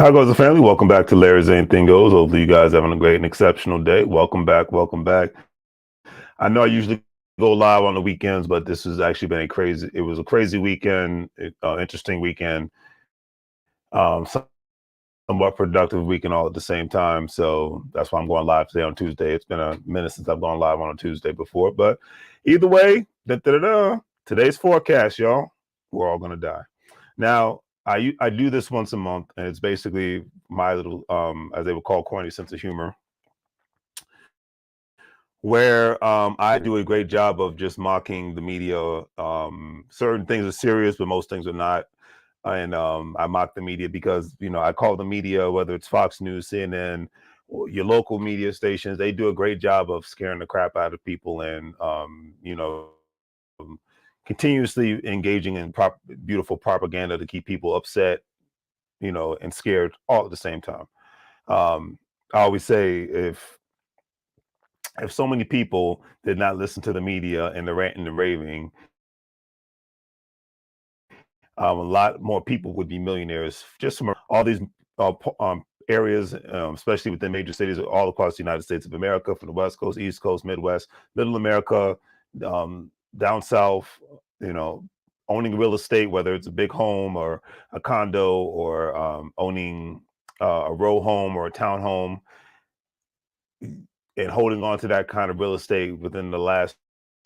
How goes the family? Welcome back to Larry's Anything Goes. Hopefully you guys having a great and exceptional day. Welcome back. Welcome back. I know I usually go live on the weekends, but this has actually been it was a crazy weekend, interesting weekend, somewhat productive weekend all at the same time. So that's why I'm going live today on Tuesday. It's been a minute since I've gone live on a Tuesday before, but either way, today's forecast, y'all, we're all going to die. Now, I do this once a month, and it's basically my little, as they would call, corny sense of humor, where I do a great job of just mocking the media. Certain things are serious, but most things are not. And I mock the media because, I call the media, whether it's Fox News, CNN, or your local media stations, they do a great job of scaring the crap out of people and, continuously engaging in beautiful propaganda to keep people upset, and scared all at the same time. I always say if so many people did not listen to the media and the rant and the raving, a lot more people would be millionaires just from all these areas, especially within major cities all across the United States of America, from the West Coast, East Coast, Midwest, Middle America, down south. You know, owning real estate, whether it's a big home or a condo or owning a row home or a townhome, and holding on to that kind of real estate within the last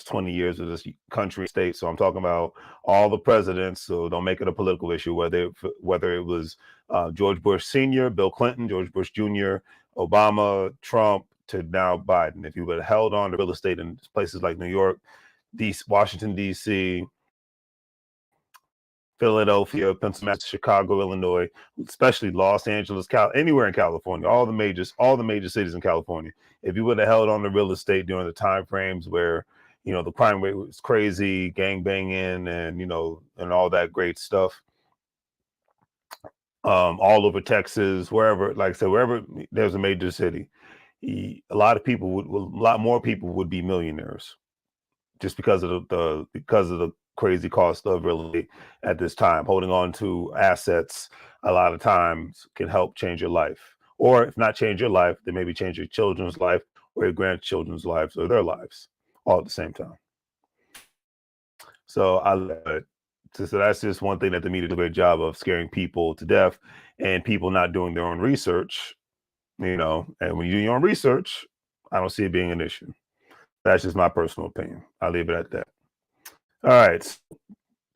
20 years of this country state. So I'm talking about all the presidents. So don't make it a political issue, whether it was George Bush Sr., Bill Clinton, George Bush Jr., Obama, Trump, to now Biden. If you would have held on to real estate in places like New York, Washington, D.C., Philadelphia, Pennsylvania, Chicago, Illinois, especially Los Angeles, anywhere in California, all the major cities in California. If you would have held on to real estate during the time frames where, the crime rate was crazy, gang banging, and and all that great stuff, all over Texas, wherever, like I said, wherever there's a major city, a lot more people would be millionaires just because of the crazy cost of real estate at this time. Holding on to assets a lot of times can help change your life, or if not change your life, then maybe change your children's life or your grandchildren's lives or their lives all at the same time. So so that's just one thing that the media did a great job of, scaring people to death and people not doing their own research. And when you do your own research, I don't see it being an issue. That's just my personal opinion. I'll leave it at that. All right.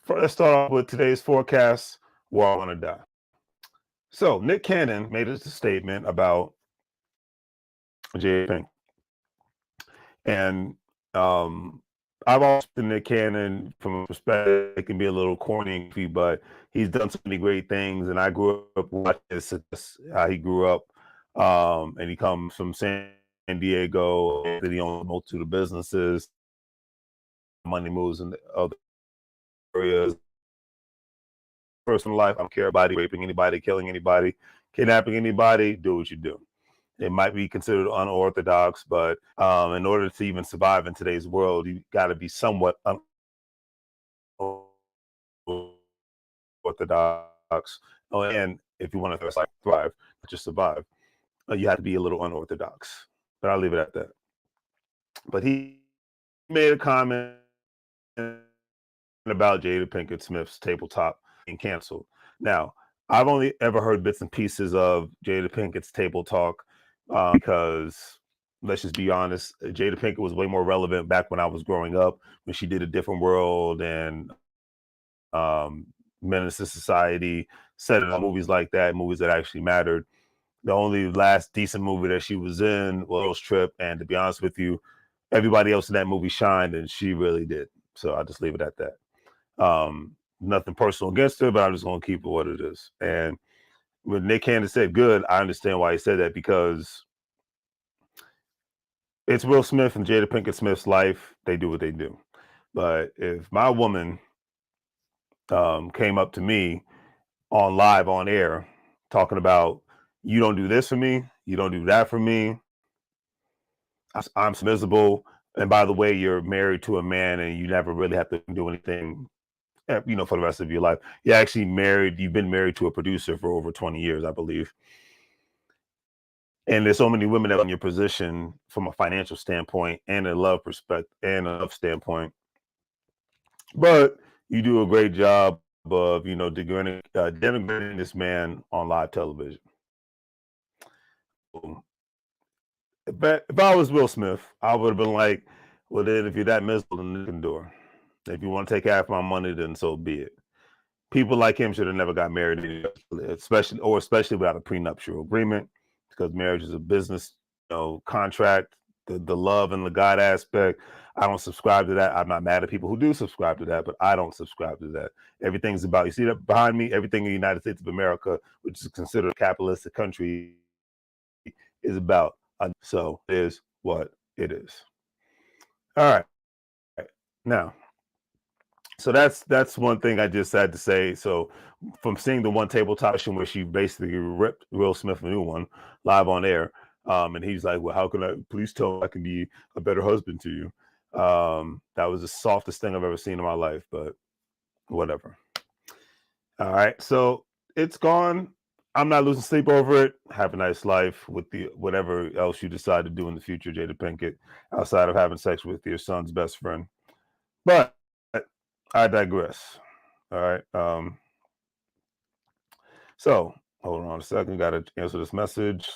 Let's start off with today's forecast. We're all going to die. So Nick Cannon made a statement about Jada Pinkett. And I've always been Nick Cannon from a perspective. It can be a little corny, but he's done so many great things. And I grew up watching how he grew up. And he comes from San Diego. That he owns a multitude of businesses. Money moves in other areas. Personal life, I don't care about raping anybody, killing anybody, kidnapping anybody. Do what you do. It might be considered unorthodox, but in order to even survive in today's world, you got to be somewhat unorthodox. And if you want to thrive, not just survive, you have to be a little unorthodox. But I'll leave it at that. But he made a comment about Jada Pinkett Smith's tabletop being canceled. Now, I've only ever heard bits and pieces of Jada Pinkett's table talk because, let's just be honest, Jada Pinkett was way more relevant back when I was growing up, when she did A Different World and Menace to Society, set it on movies like that, movies that actually mattered. The only last decent movie that she was in was Girls Trip, and to be honest with you, everybody else in that movie shined, and she really did. So I'll just leave it at that. Nothing personal against her, but I'm just going to keep it what it is. And when Nick Cannon said good, I understand why he said that, because it's Will Smith and Jada Pinkett Smith's life. They do what they do. But if my woman came up to me on air, talking about, you don't do this for me, you don't do that for me, I'm miserable, and by the way, you're married to a man and you never really have to do anything for the rest of your life. You've been married to a producer for over 20 years, I believe. And there's so many women that are in your position from a financial standpoint and a love perspective and a love standpoint. But you do a great job of, denigrating this man on live television. If I was Will Smith, I would have been like, well, then if you're that miserable, then you can do it. If you want to take half my money, then so be it. People like him should have never got married, especially without a prenuptial agreement, because marriage is a business, contract. The love and the God aspect, I don't subscribe to that. I'm not mad at people who do subscribe to that, but I don't subscribe to that. Everything's about, you see that behind me, everything in the United States of America, which is considered a capitalistic country, is about. So it is what it is. All right. Now, so that's one thing I just had to say. So from seeing the one tabletop show where she basically ripped Will Smith a new one live on air, and he's like, "Well, how can I? Please tell me I can be a better husband to you." That was the softest thing I've ever seen in my life, but whatever. All right, so it's gone. I'm not losing sleep over it. Have a nice life with the whatever else you decide to do in the future, Jada Pinkett, outside of having sex with your son's best friend. But I digress. All right. So hold on a second. Got to answer this message.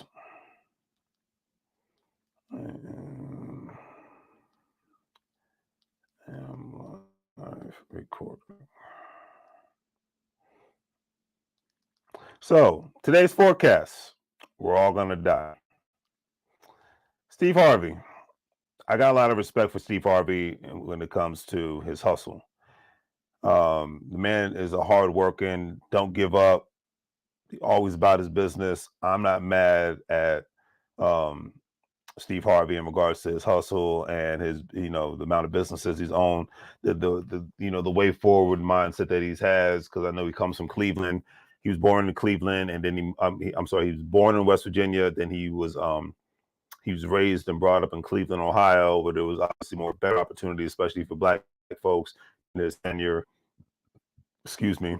Live recording. So today's forecast: we're all gonna die. Steve Harvey. I got a lot of respect for Steve Harvey when it comes to his hustle. The man is a hardworking, don't give up, always about his business. I'm not mad at um, Steve Harvey in regards to his hustle and his, the amount of businesses he's owned, the way forward mindset that he has. Because I know he comes from Cleveland. He was born in Cleveland, and then he was born in West Virginia. Then he was raised and brought up in Cleveland, Ohio, where there was obviously more better opportunities, especially for Black folks in his tenure. Excuse me.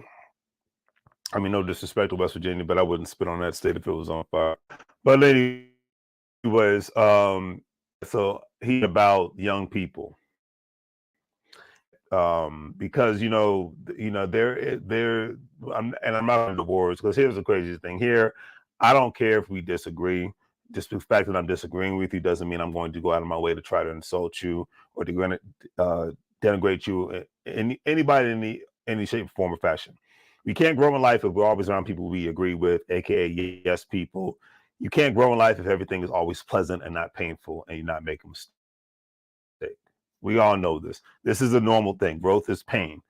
I mean, no disrespect to West Virginia, but I wouldn't spit on that state if it was on fire. But anyways, so he about young people, because I'm not into wars, because here's the craziest thing here. I don't care if we disagree. Just the fact that I'm disagreeing with you doesn't mean I'm going to go out of my way to try to insult you or to denigrate you in anybody in any shape, form, or fashion. We can't grow in life if we're always around people we agree with, aka yes people. You can't grow in life if everything is always pleasant and not painful, and you're not making mistakes. We all know this. This is a normal thing. Growth is pain.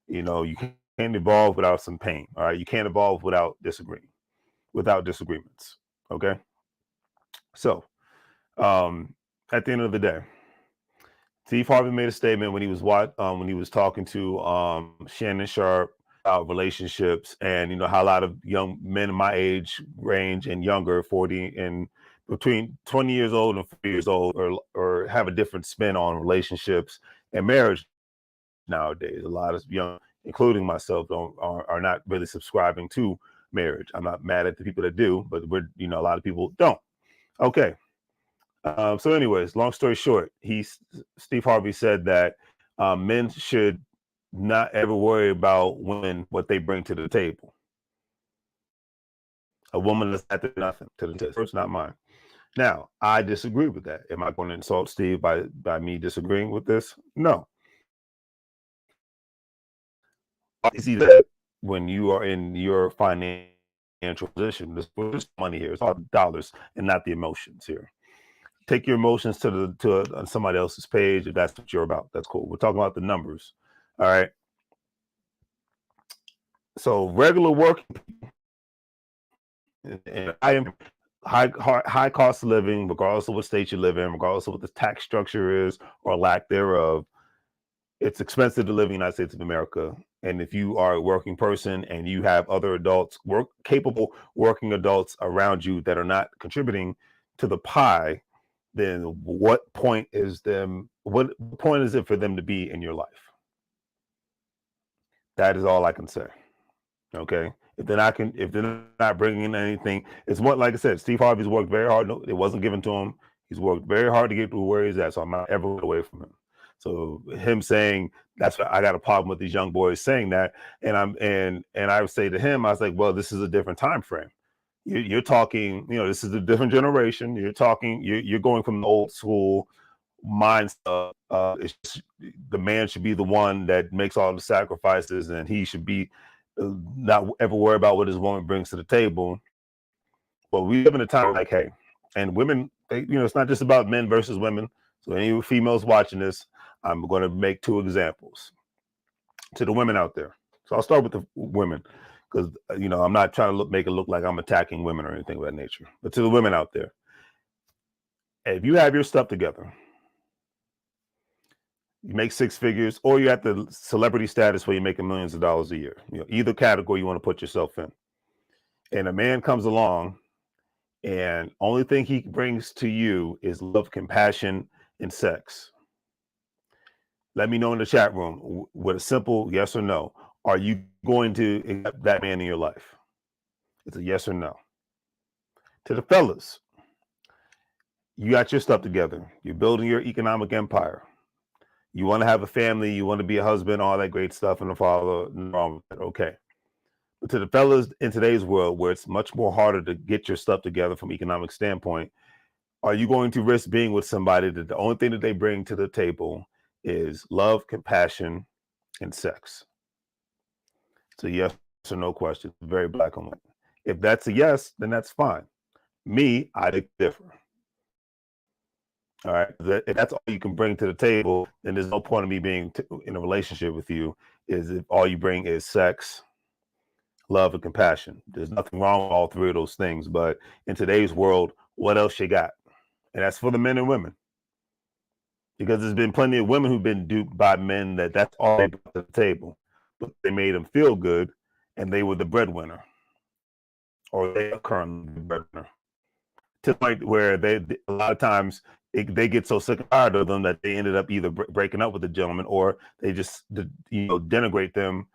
You can't evolve without some pain. All right. You can't evolve without disagreements. Okay. So, at the end of the day, Steve Harvey made a statement when he was talking to Shannon Sharp about relationships, and how a lot of young men in my age range and younger, 40 and between 20 years old and 40 years old, or have a different spin on relationships and marriage nowadays. A lot of young, including myself, are not really subscribing to marriage. I'm not mad at the people that do, but a lot of people don't. Okay. So anyways, long story short, Steve Harvey said that men should not ever worry about women, what they bring to the table. A woman is not nothing to the table. It's not mine. Now, I disagree with that. Am I going to insult Steve by me disagreeing with this? No. You see that when you are in your financial position, there's money here. It's all dollars and not the emotions here. Take your emotions to somebody else's page if that's what you're about. That's cool. We're talking about the numbers. All right. So regular working people, and I am high cost of living, regardless of what state you live in, regardless of what the tax structure is or lack thereof. It's expensive to live in the United States of America. And if you are a working person and you have other capable working adults around you that are not contributing to the pie, then what point is it for them to be in your life? That is all I can say. Okay. If they're not bringing in anything, it's what, like I said, Steve Harvey's worked very hard. No, it wasn't given to him. He's worked very hard to get to where he's at. So I'm not ever away from him. So him saying that's what I got a problem with these young boys saying that, and I would say to him, I was like, well, this is a different time frame. You're talking, this is a different generation. You're going from the old school mindset. The man should be the one that makes all the sacrifices, and he should be not ever worry about what his woman brings to the table. But we live in a time like, hey, and women, it's not just about men versus women. So any females watching this, I'm going to make two examples to the women out there. So I'll start with the women because I'm not trying to make it look like I'm attacking women or anything of that nature. But to the women out there, if you have your stuff together, you make six figures, or you're at the celebrity status where you're making millions of dollars a year, either category you want to put yourself in, and a man comes along and only thing he brings to you is love, compassion, and sex. Let me know in the chat room with a simple yes or no. Are you going to accept that man in your life? It's a yes or no. To the fellas, you got your stuff together. You're building your economic empire. You want to have a family. You want to be a husband, all that great stuff, and a father. Wrong with that. Okay. But to the fellas in today's world, where it's much more harder to get your stuff together from an economic standpoint, are you going to risk being with somebody that the only thing that they bring to the table is love, compassion, and sex? It's a yes or no question. Very black and white. If that's a yes, then that's fine. Me, I differ. All right. If that's all you can bring to the table, then there's no point of me being in a relationship with you. Is if all you bring is sex, love, and compassion. There's nothing wrong with all three of those things. But in today's world, what else you got? And that's for the men and women. Because there's been plenty of women who've been duped by men that's all they brought to the table. But they made them feel good, and they were the breadwinner. Or they are currently the breadwinner. To the point where a lot of times they get so sick and tired of them that they ended up either breaking up with the gentleman, or they just denigrate them,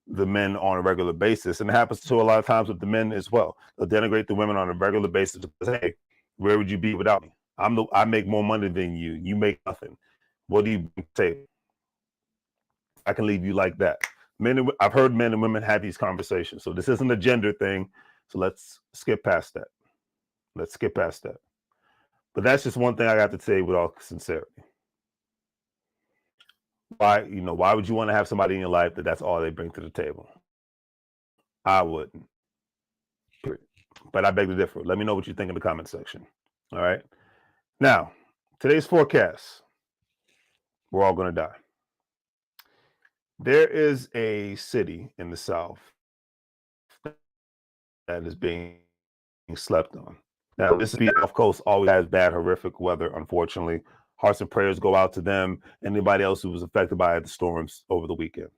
the men, on a regular basis. And it happens to a lot of times with the men as well. They'll denigrate the women on a regular basis because, hey, where would you be without me? I make more money than you. You make nothing. What do you say? I can leave you like that. I've heard men and women have these conversations. So this isn't a gender thing. So let's skip past that. Let's skip past that. But that's just one thing I got to say with all sincerity. Why would you want to have somebody in your life that's all they bring to the table? I wouldn't. But I beg to differ. Let me know what you think in the comment section. All right. Now, today's forecast. We're all going to die. There is a city in the South that is being slept on. Now, this Gulf Coast always has bad, horrific weather, unfortunately. Hearts and prayers go out to them, anybody else who was affected by the storms over the weekend.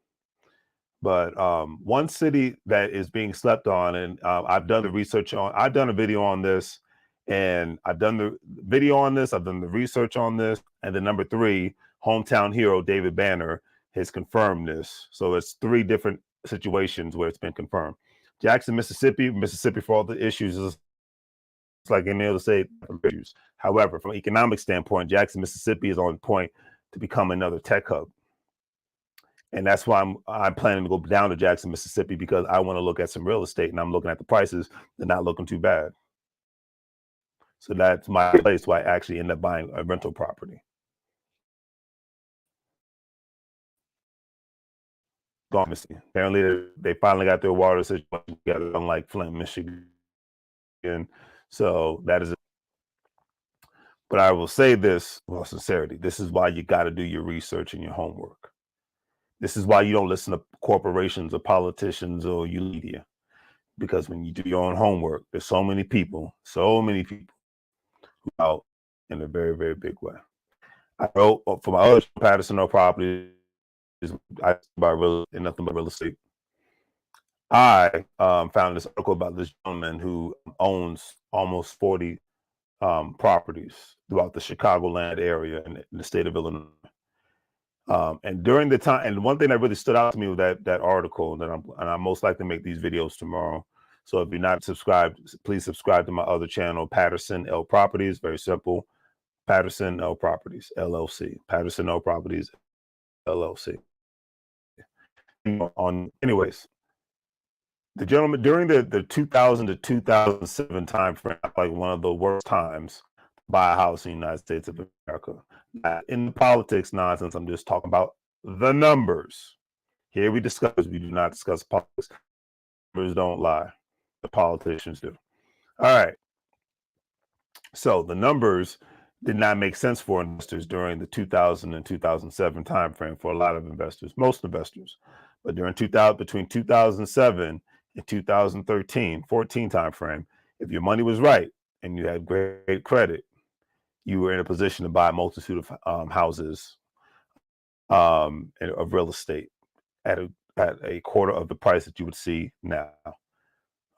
But one city that is being slept on, and I've done the research on, I've done a video on this, and I've done the video on this, I've done the research on this, and then number 3, hometown hero David Banner has confirmed this. So it's 3 different situations where it's been confirmed. Jackson, Mississippi for all the issues is like any other state issues. However, from an economic standpoint, Jackson, Mississippi is on point to become another tech hub. And that's why I'm planning to go down to Jackson, Mississippi, because I want to look at some real estate, and I'm looking at the prices. They're not looking too bad. So that's my place where I actually end up buying a rental property. Apparently, they finally got their water situation together, unlike Flint, Michigan. So that is. But I will say this, with sincerity, this is why you got to do your research and your homework. This is why you don't listen to corporations or politicians or you media, because when you do your own homework, there's so many people who are out in a very, very big way. I wrote for my other Patterson No Properties, I buy nothing but real estate. I found this article about this gentleman who owns almost 40 properties throughout the Chicagoland area in the state of Illinois. And during the time, and one thing that really stood out to me with that article, and I'm most likely to make these videos tomorrow. So if you're not subscribed, please subscribe to my other channel, Patterson L Properties. Very simple, Patterson L Properties LLC. Patterson L Properties LLC. Anyways, the gentleman during the 2000 to 2007 time frame, like one of the worst times to buy a house in the United States of America. In the politics nonsense, I'm just talking about the numbers. Here we do not discuss politics. Numbers don't lie. The politicians do. All right. So the numbers did not make sense for investors during the 2000 and 2007 timeframe for a lot of investors, most investors. But between 2007 and 2013, 14 timeframe, if your money was right and you had great credit, you were in a position to buy a multitude of houses of real estate at a quarter of the price that you would see now.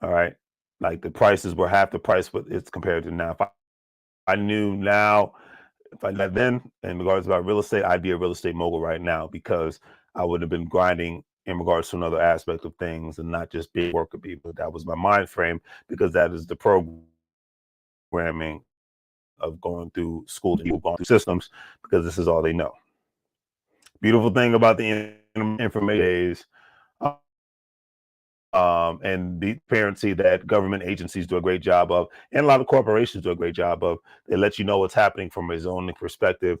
All right, like the prices were half the price what it's compared to now. If I knew now, if I had then in regards about real estate, I'd be a real estate mogul right now because I would have been grinding in regards to another aspect of things and not just being worker bee. But that was my mind frame because that is the programming of going through school, people going through systems because this is all they know. Beautiful thing about the information is and the transparency that government agencies do a great job of, and a lot of corporations do a great job of. They let you know what's happening from a zoning perspective,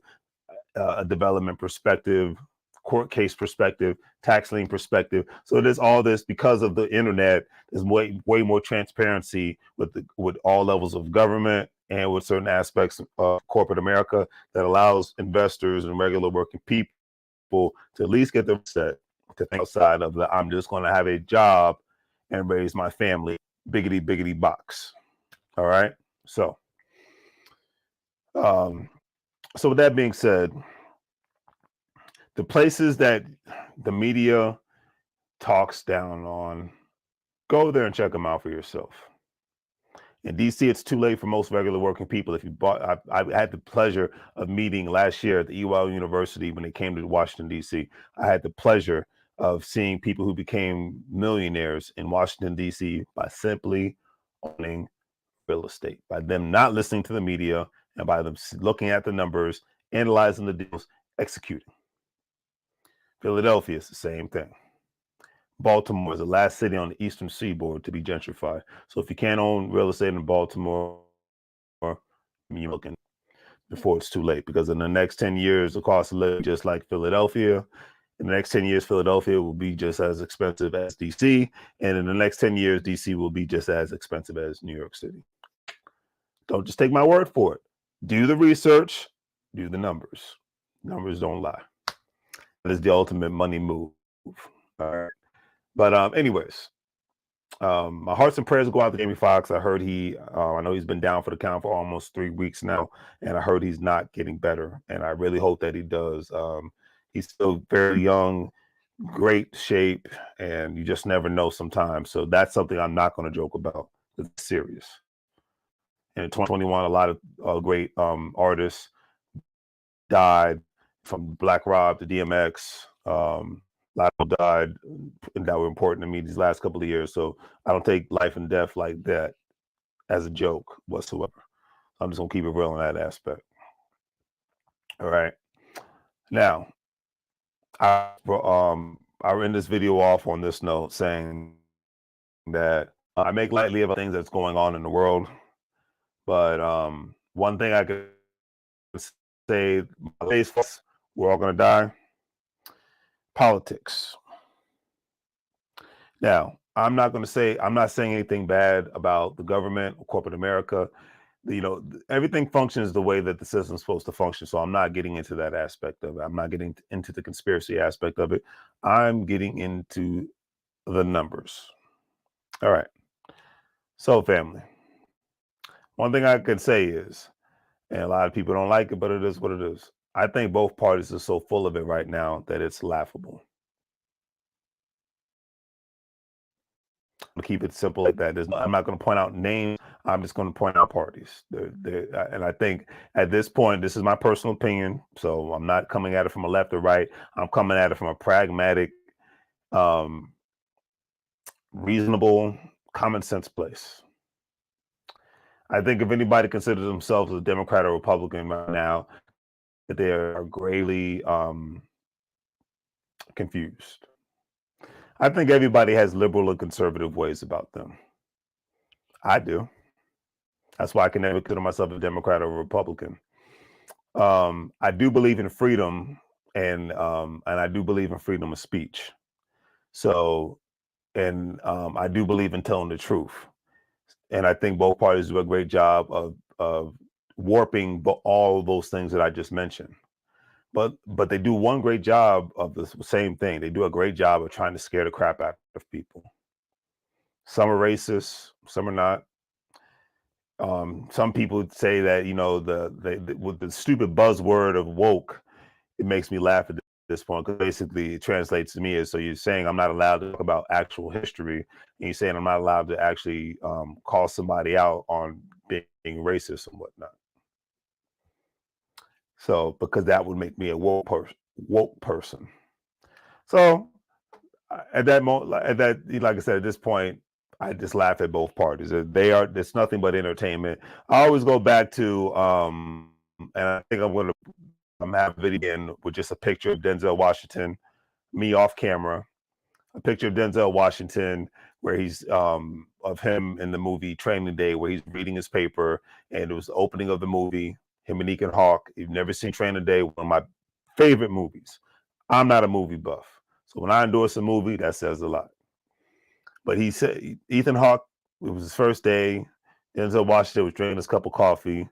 a development perspective, court case perspective, tax lien perspective. So there's all this because of the internet. There's way more transparency with all levels of government and with certain aspects of corporate America that allows investors and regular working people to at least get the set to think outside of the I'm just going to have a job and raise my family biggity box. All right. So so with that being said, the places that the media talks down on, go there and check them out for yourself. In DC, it's too late for most regular working people. If you bought, I had the pleasure of meeting last year at the EYL University when they came to Washington, DC. I had the pleasure of seeing people who became millionaires in Washington, DC by simply owning real estate, by them not listening to the media and by them looking at the numbers, analyzing the deals, executing. Philadelphia is the same thing. Baltimore is the last city on the eastern seaboard to be gentrified. So if you can't own real estate in Baltimore, you're looking before it's too late, because in the next 10 years, the cost of living just like Philadelphia. In the next 10 years, Philadelphia will be just as expensive as DC. And in the next 10 years, DC will be just as expensive as New York City. Don't just take my word for it. Do the research, do the numbers. Numbers don't lie. That is the ultimate money move. All right. But anyways, my hearts and prayers go out to Jamie Foxx. I heard I know he's been down for the count for almost 3 weeks now, and I heard he's not getting better. And I really hope that he does. He's still very young, great shape, and you just never know sometimes. So that's something I'm not going to joke about. It's serious. And in 2021, a lot of great artists died, from Black Rob to DMX. A lot of people died that were important to me these last couple of years. So I don't take life and death like that as a joke whatsoever. I'm just gonna keep it real in that aspect. All right. Now, I end this video off on this note saying that I make lightly of things that's going on in the world, but one thing I could say, we're all gonna die. Politics. Now, I'm not saying anything bad about the government or corporate America. Everything functions the way that the system's supposed to function. So I'm not getting into that aspect of it. I'm not getting into the conspiracy aspect of it. I'm getting into the numbers. All right. So, family, one thing I could say is, and a lot of people don't like it, but it is what it is. I think both parties are so full of it right now that it's laughable. To keep it simple like that. I'm not going to point out names. I'm just going to point out parties. And I think at this point, this is my personal opinion. So I'm not coming at it from a left or right. I'm coming at it from a pragmatic, um, reasonable, common sense place. I think if anybody considers themselves a Democrat or Republican right now, they are gravely confused. I think everybody has liberal and conservative ways about them. I do. That's why I can never consider myself a Democrat or a Republican. I do believe in freedom, and I do believe in freedom of speech. So, and I do believe in telling the truth. And I think both parties do a great job of warping all of those things that I just mentioned. But they do one great job of the same thing. They do a great job of trying to scare the crap out of people. Some are racist, some are not. Some people say that with the stupid buzzword of woke, it makes me laugh at this point because basically it translates to me as, so you're saying I'm not allowed to talk about actual history, and you're saying I'm not allowed to actually call somebody out on being racist and whatnot. So because that would make me a woke person. So at that moment, like I said, at this point, I just laugh at both parties. It's nothing but entertainment. I always go back to, and I think I'm having a video again with just a picture of Denzel Washington, me off camera, a picture of Denzel Washington where he's of him in the movie Training Day, where he's reading his paper, and it was the opening of the movie. Him and Ethan Hawke. You've never seen Training Day, one of my favorite movies. I'm not a movie buff, so when I endorse a movie, that says a lot. But he said Ethan Hawke, it was his first day. Denzel Washington was drinking his cup of coffee,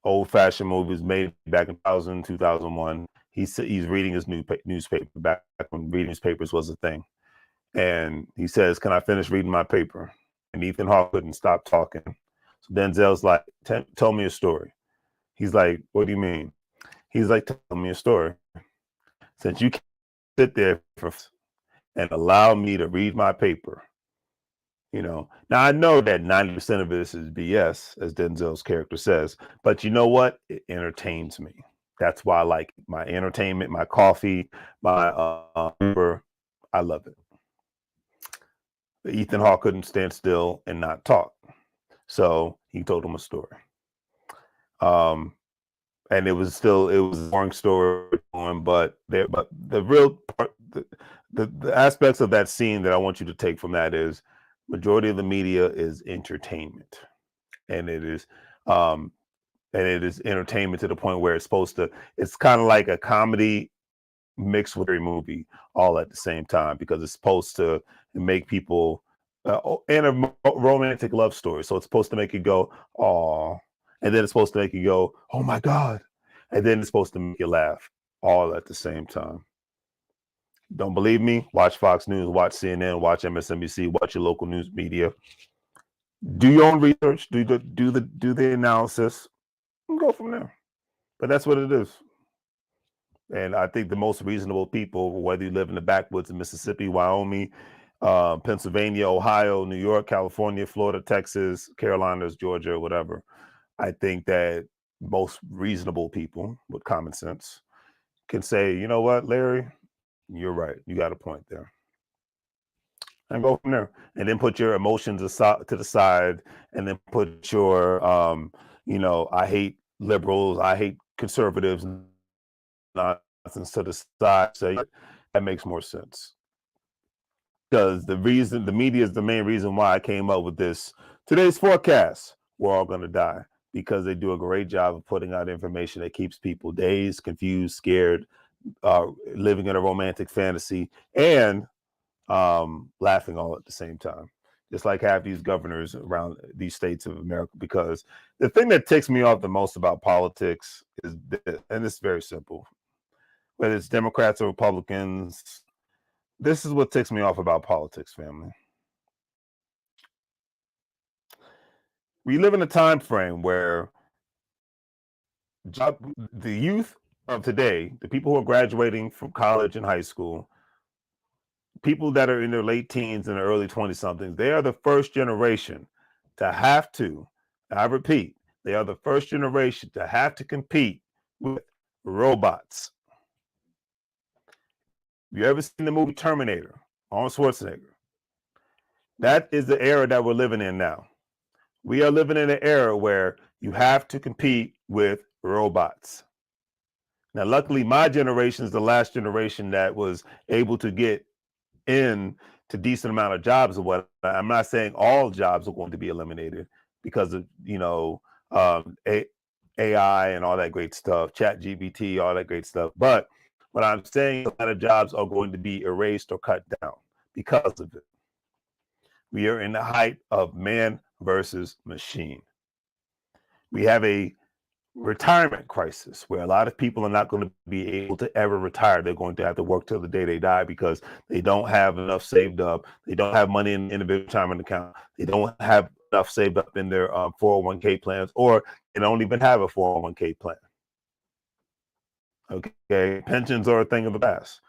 old fashioned movies made back in 2000, 2001. He's reading his newspaper back when reading newspapers was a thing. And he says, "Can I finish reading my paper?" And Ethan Hawke couldn't stop talking. So Denzel's like, "Tell me a story." He's like, "What do you mean?" He's like, "Tell me a story. Since you can't sit there and allow me to read my paper." Now I know that 90% of this is BS, as Denzel's character says, but you know what? It entertains me. That's why I like my entertainment, my coffee, my paper. I love it. Ethan Hawke couldn't stand still and not talk. So he told him a story. And it was a boring story, but the real part, the aspects of that scene that I want you to take from that is majority of the media is entertainment. And um it is entertainment to the point where it's kind of like a comedy mixed with a movie all at the same time, because it's supposed to make people and a romantic love story. So it's supposed to make you go, "Oh," and then it's supposed to make you go, "Oh my God," and then it's supposed to make you laugh all at the same time. Don't believe me? Watch Fox News, watch CNN, watch MSNBC, watch your local news media. Do your own research, do the analysis, and go from there. But that's what it is. And I think the most reasonable people, whether you live in the backwoods of Mississippi, Wyoming, Pennsylvania, Ohio, New York, California, Florida, Texas, Carolinas, Georgia, whatever, I think that most reasonable people with common sense can say, you know what, Larry, you're right. You got a point there. And go from there. And then put your emotions aside to the side, and then put your, I hate liberals, I hate conservatives, nonsense to the side. Say that makes more sense. Because the media is the main reason why I came up with this. Today's forecast, we're all going to die, because they do a great job of putting out information that keeps people dazed, confused, scared, living in a romantic fantasy, and laughing all at the same time. Just like half these governors around these states of America. Because the thing that ticks me off the most about politics is this, and it's very simple. Whether it's Democrats or Republicans, this is what ticks me off about politics, family. We live in a time frame where the youth of today, the people who are graduating from college and high school, people that are in their late teens and early 20 somethings, they are the first generation to have to I repeat, they are the first generation to have to compete with robots. You ever seen the movie Terminator? Arnold Schwarzenegger. That is the era that we're living in now. We are living in an era where you have to compete with robots. Now, luckily, my generation is the last generation that was able to get in to decent amount of jobs. Or what I'm not saying all jobs are going to be eliminated because of AI and all that great stuff, Chat GPT, all that great stuff. But what I'm saying, a lot of jobs are going to be erased or cut down because of it. We are in the height of man versus machine. We have a retirement crisis where a lot of people are not going to be able to ever retire. They're going to have to work till the day they die because they don't have enough saved up. They don't have money in the individual retirement account. They don't have enough saved up in their 401k plans, or they don't even have a 401k plan. Okay, pensions are a thing of the past.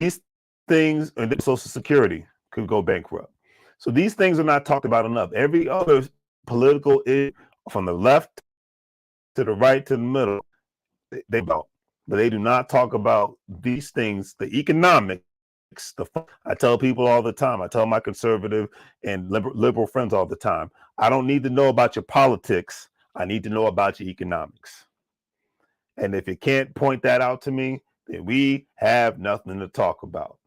These things, and Social Security could go bankrupt. So these things are not talked about enough. Every other political issue, from the left to the right to the middle, they about, but they do not talk about these things, the economics. I tell people all the time, I tell my conservative and liberal friends all the time, I don't need to know about your politics. I need to know about your economics. And if you can't point that out to me, then we have nothing to talk about.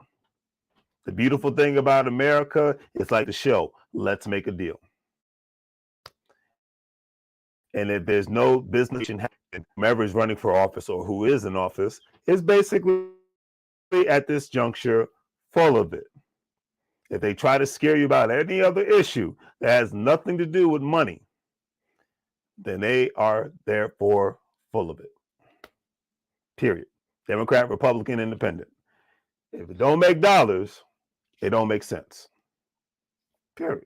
The beautiful thing about America is like the show, Let's Make a Deal. And if there's no business, whoever is running for office or who is in office is basically at this juncture full of it. If they try to scare you about any other issue that has nothing to do with money, then they are therefore full of it. Period. Democrat, Republican, Independent. If it don't make dollars, it don't make sense. Period.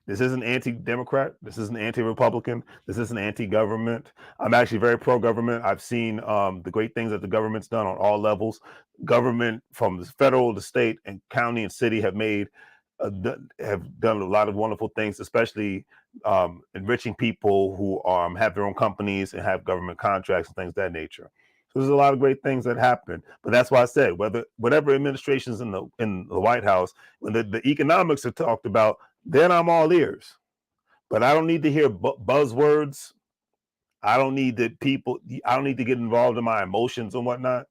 This isn't anti-Democrat. This isn't anti-Republican. This isn't anti-government. I'm actually very pro-government. I've seen the great things that the government's done on all levels. Government from the federal to state and county and city have done a lot of wonderful things, especially enriching people who have their own companies and have government contracts and things of that nature. So there's a lot of great things that happen. But that's why I said, whatever administration's in the White House, when the economics are talked about, then I'm all ears. But I don't need to hear buzzwords. I don't need to get involved in my emotions and whatnot.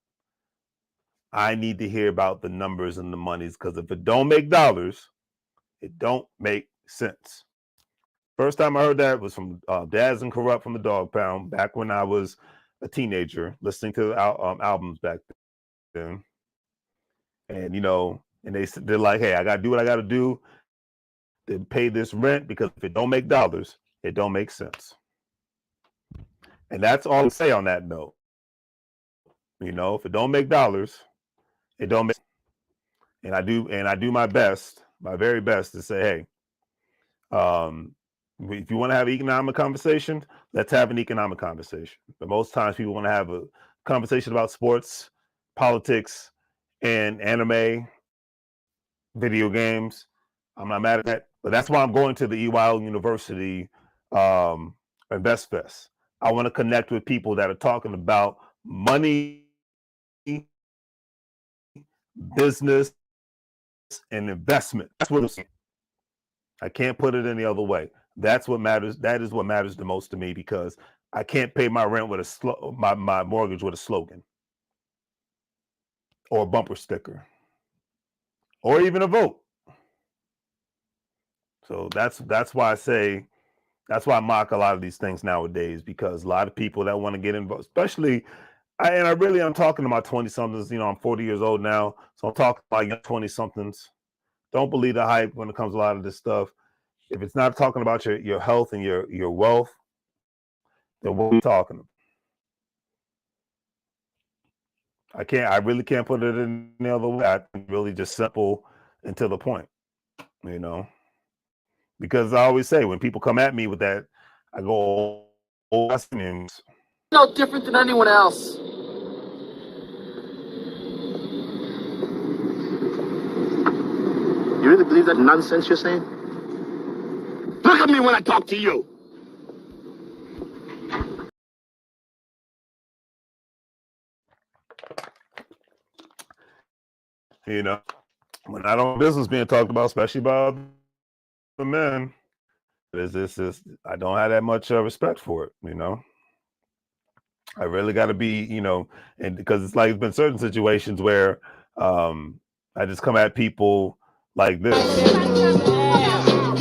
I need to hear about the numbers and the monies, because if it don't make dollars, it don't make sense. First time I heard that was from Daz and Corrupt from the Dog Pound back when I was a teenager, listening to the albums back then. And and they're like, hey, I got to do what I got to do to pay this rent, because if it don't make dollars, it don't make sense. And that's all I say on that note. If it don't make dollars, it don't make sense. And I do my best, my very best, to say, hey, if you want to have an economic conversation, let's have an economic conversation. But most times people want to have a conversation about sports, politics, and anime, video games. I'm not mad at that, but that's why I'm going to the EYL University Invest Fest. I want to connect with people that are talking about money, business, and investment. That's what I'm saying. I can't put it any other way. That's what matters. That is what matters the most to me, because I can't pay my rent with my mortgage with a slogan or a bumper sticker or even a vote. So that's why I say, that's why I mock a lot of these things nowadays, because a lot of people that want to get involved, especially, I'm talking to my 20-somethings. I'm 40 years old now, so I'm talking about young 20-somethings. Don't believe the hype when it comes to a lot of this stuff. If it's not talking about your health and your wealth, then what are we talking about? I really can't put it in the other way. I think really just simple and to the point, because I always say, when people come at me with that, I go, oh, that's no different than anyone else. You really believe that nonsense you're saying? Look at me when I talk to you. You know, when I don't business being talked about, especially by the men, I don't have that much respect for it. You know, I really got to be, you know, and because it's like it's been certain situations where I just come at people like this.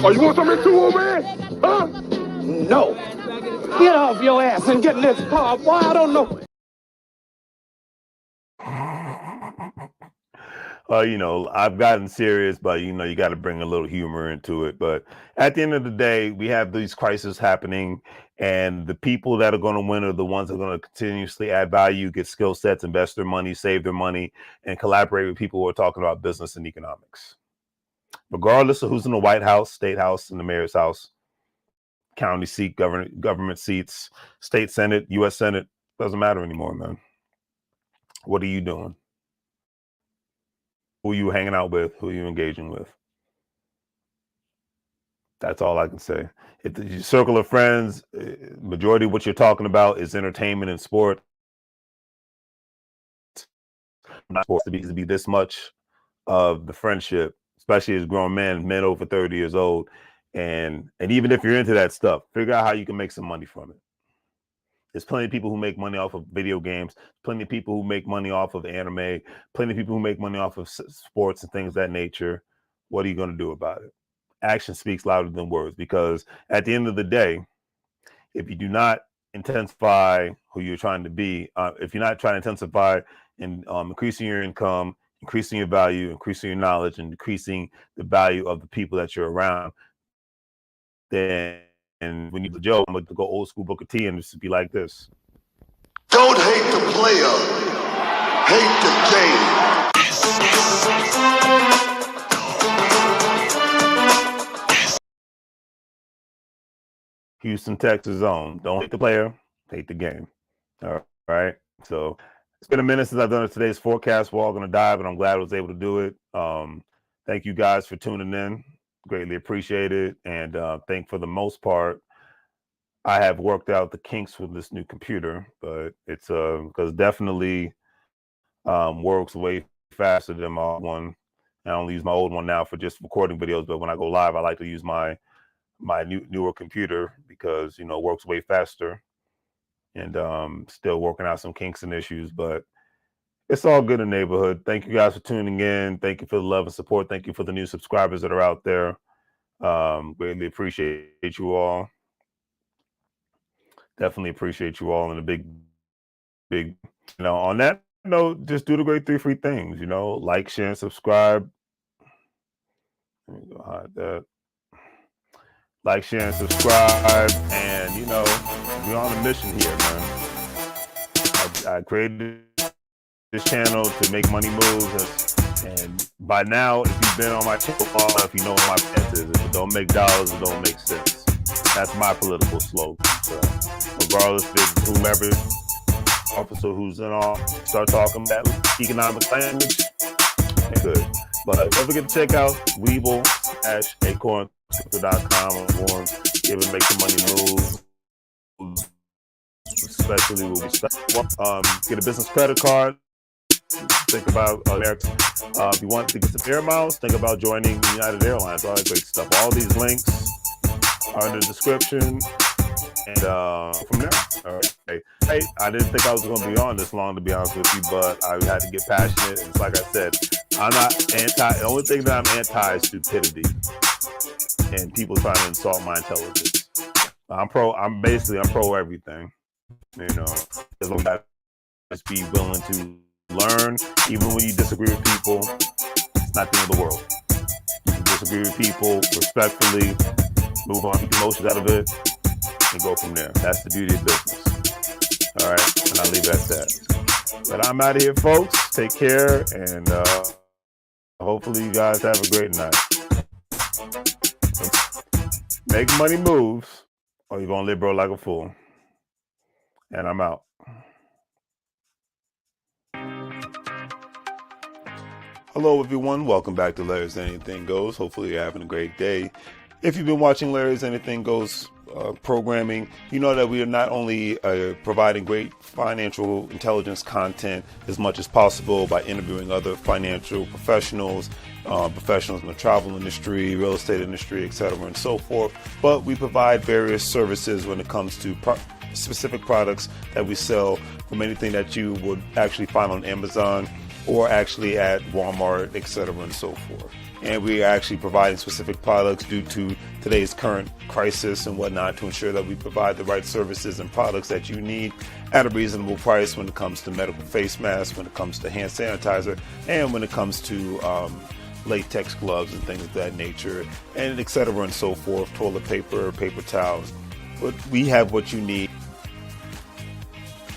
Oh, you want something too, old man? Huh? No. Get off your ass and get in this car. Boy, I don't know. You know, I've gotten serious, but you know, you got to bring a little humor into it. But at the end of the day, we have these crises happening, and the people that are going to win are the ones that are going to continuously add value, get skill sets, invest their money, save their money, and collaborate with people who are talking about business and economics. Regardless of who's in the White House, State House, and the Mayor's House, county seat, government seats, state Senate, U.S. Senate, doesn't matter anymore, man. What are you doing? Who are you hanging out with? Who are you engaging with? That's all I can say. If your circle of friends, majority of what you're talking about is entertainment and sport, not supposed to be this much of the friendship, especially as grown men over 30 years old. And even if you're into that stuff, figure out how you can make some money from it. There's plenty of people who make money off of video games, plenty of people who make money off of anime, plenty of people who make money off of sports and things of that nature. What are you going to do about it? Action speaks louder than words, because at the end of the day, if you do not intensify who you're trying to be, if you're not trying to intensify in increasing your income, increasing your value, increasing your knowledge, and decreasing the value of the people that you're around, then and when you Joe, I'm going to go old school Booker T and just be like this. Don't hate the player, hate the game. Houston, Texas zone. Don't hate the player, hate the game. All right. So it's been a minute since I've done today's forecast. We're all going to die, but I'm glad I was able to do it. Thank you guys for tuning in. Greatly appreciate it. And think for the most part, I have worked out the kinks with this new computer, but it's because definitely works way faster than my old one. I only use my old one now for just recording videos, but when I go live, I like to use my newer computer because, you know, it works way faster. And still working out some kinks and issues, but it's all good in the neighborhood. Thank you guys for tuning in. Thank you for the love and support. Thank you for the new subscribers that are out there. Greatly appreciate you all. Definitely appreciate you all. And a big, you know, on that note, just do the great 3 free things, you know, like, share, and subscribe. Let me go hide that. Like, share, and subscribe. And, you know, we're on a mission here, man. I created this channel to make money moves. And by now, if you've been on my channel, if you know what my stance is, if it don't make dollars, it don't make sense. That's my political slogan. So regardless of whomever officer who's in all start talking that economic language, good. But don't forget to check out WEBULL-acorn.com or give it make some money move. Especially when we start, get a business credit card. Think about America. If you want to get some air miles, think about joining United Airlines. All that great stuff. All these links are in the description, and from there. All right. Hey, I didn't think I was going to be on this long, to be honest with you, but I had to get passionate. It's like I said, I'm not anti. The only thing that I'm anti is stupidity and people trying to insult my intelligence. I'm pro everything. You know, as long as just be willing to learn, even when you disagree with people. It's not the end of the world. You can disagree with people respectfully, move on, keep emotions out of it, and go from there. That's the beauty of business. All right, and I'll leave it at that. But I'm out of here, folks. Take care, and hopefully you guys have a great night. Make money moves, or you're gonna live bro like a fool. And I'm out. Hello, everyone. Welcome back to Larry's Anything Goes. Hopefully, you're having a great day. If you've been watching Larry's Anything Goes programming, you know that we are not only providing great financial intelligence content as much as possible by interviewing other financial professionals, professionals in the travel industry, real estate industry, etc., and so forth, but we provide various services when it comes to specific products that we sell, from anything that you would actually find on Amazon or actually at Walmart, etc., and so forth. And we are actually providing specific products due to today's current crisis and whatnot to ensure that we provide the right services and products that you need at a reasonable price when it comes to medical face masks, when it comes to hand sanitizer, and when it comes to latex gloves and things of that nature, and etc. and so forth, toilet paper, paper towels. But we have what you need.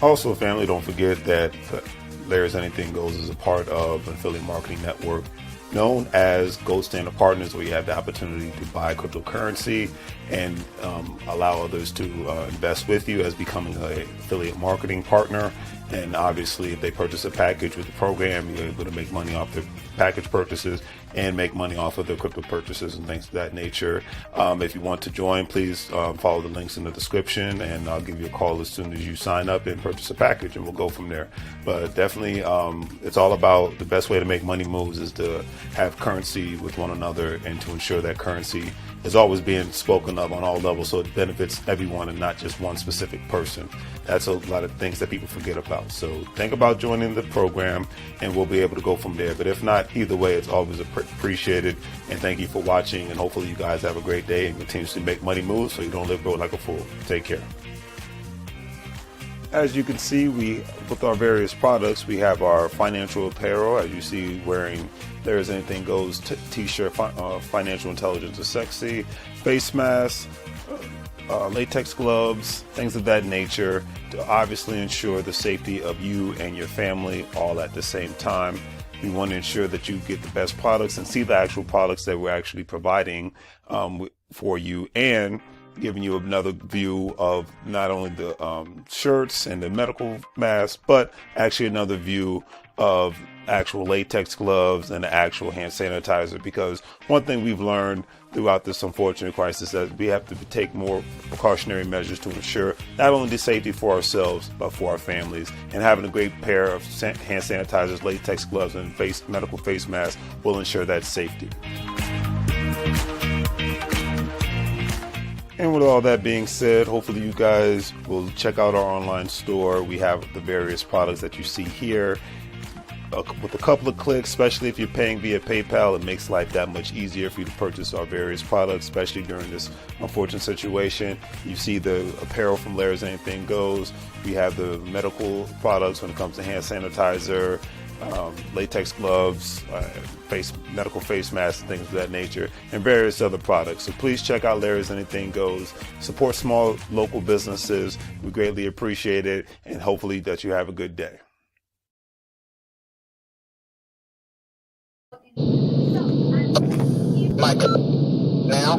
Also, family, don't forget that Larry's Anything Goes is a part of an affiliate marketing network known as Gold Standard Partners, where you have the opportunity to buy cryptocurrency and allow others to invest with you as becoming an affiliate marketing partner. And obviously, if they purchase a package with the program, you're able to make money off their package purchases and make money off of their crypto purchases and things of that nature. If you want to join, please follow the links in the description, and I'll give you a call as soon as you sign up and purchase a package, and we'll go from there. But definitely, it's all about the best way to make money moves is to have currency with one another and to ensure that currency is always being spoken of on all levels, so it benefits everyone and not just one specific person. That's a lot of things that people forget about. So think about joining the program, and we'll be able to go from there. But if not, either way, it's always appreciated. And thank you for watching. And hopefully you guys have a great day and continuously make money moves so you don't live broke like a fool. Take care. As you can see, with our various products, we have our financial apparel, as you see, wearing There's Anything Goes t-shirt, financial intelligence is sexy, face masks, latex gloves, things of that nature, to obviously ensure the safety of you and your family all at the same time. We want to ensure that you get the best products and see the actual products that we're actually providing for you, and giving you another view of not only the shirts and the medical masks, but actually another view of actual latex gloves and the actual hand sanitizer. Because one thing we've learned throughout this unfortunate crisis is that we have to take more precautionary measures to ensure not only the safety for ourselves, but for our families. And having a great pair of hand sanitizers, latex gloves, and medical face masks will ensure that safety. And with all that being said, hopefully you guys will check out our online store. We have the various products that you see here. With a couple of clicks, especially if you're paying via PayPal, it makes life that much easier for you to purchase our various products, especially during this unfortunate situation. You see the apparel from Larry's Anything Goes. We have the medical products when it comes to hand sanitizer, latex gloves, medical face masks, and things of that nature, and various other products. So please check out Larry's Anything Goes. Support small local businesses. We greatly appreciate it, and hopefully that you have a good day. Mike, now.